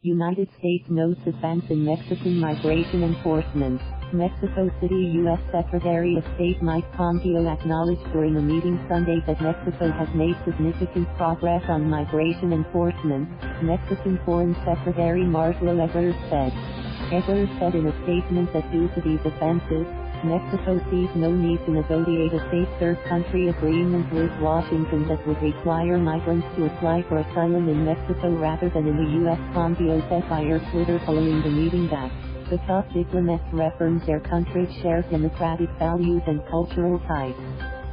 United States notes advance in Mexican migration enforcement. Mexico City U.S. Secretary of State Mike Pompeo acknowledged during a meeting Sunday that Mexico has made significant progress on migration enforcement, Mexican Foreign Secretary Marcelo Ebrard said. Ebrard said in a statement that due to these advances, Mexico sees no need to negotiate a safe third country agreement with Washington that would require migrants to apply for asylum in Mexico rather than in the U.S. Pompeo said via Twitter following the meeting that the top diplomats reaffirmed their country's shared democratic values and cultural ties.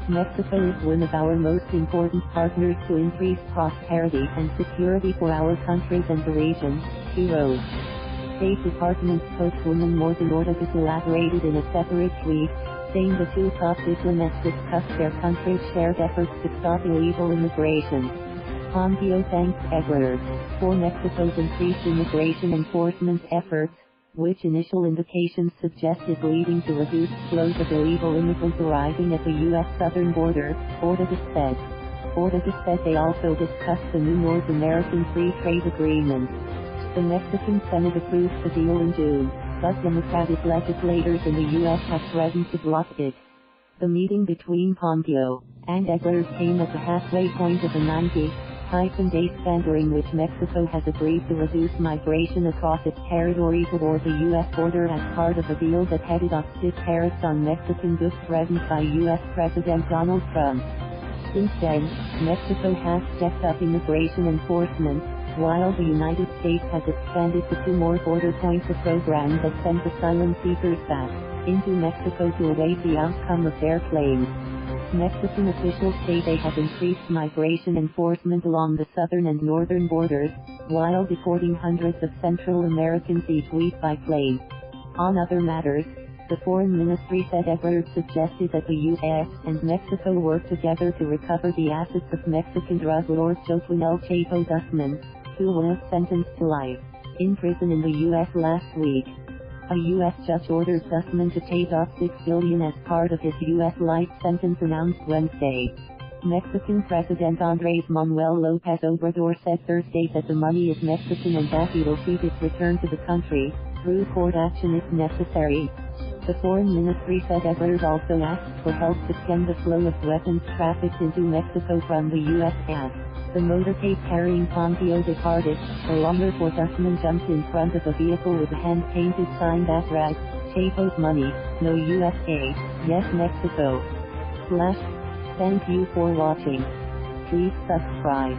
Mexico is one of our most important partners to increase prosperity and security for our countries and the region, he wrote. State Department spokeswoman Morgan Ortiz elaborated in a separate tweet, saying the two top diplomats discussed their country's shared efforts to stop illegal immigration. Pompeo thanked Ebrard for Mexico's increased immigration enforcement efforts, which initial indications suggest is leading to reduced flows of illegal immigrants arriving at the U.S. southern border, Ortiz said. Ortiz said they also discussed the new North American Free Trade Agreement. The Mexican Senate approved the deal in June, but Democratic legislators in the U.S. have threatened to block it. The meeting between Pompeo and Ebrard came at the halfway point of a 90-day span during which Mexico has agreed to reduce migration across its territory toward the U.S. border as part of a deal that headed off stiff tariffs on Mexican goods threatened by U.S. President Donald Trump. Since then, Mexico has stepped up immigration enforcement, while the United States has expanded to 2 more border points, a program that sends asylum seekers back into Mexico to await the outcome of their claims. Mexican officials say they have increased migration enforcement along the southern and northern borders, while deporting hundreds of Central Americans each week by plane. On other matters, the Foreign Ministry said Ebrard suggested that the U.S. and Mexico work together to recover the assets of Mexican drug lord Joaquin El Chapo Guzman, who was sentenced to life in prison in the U.S. last week. A U.S. judge ordered Guzman to pay $6 billion as part of his U.S. life sentence, announced Wednesday. Mexican President Andrés Manuel López Obrador said Thursday that the money is Mexican and that he will seek its return to the country through court action if necessary. The Foreign Ministry said Ebrard also asked for help to stem the flow of weapons trafficked into Mexico from the U.S. as the motorcade carrying Pompeo departed. A longer for Guzman jumped in front of a vehicle with a hand-painted sign that read, "Chapo's money, no USA, yes Mexico." Thank you for watching. Please subscribe.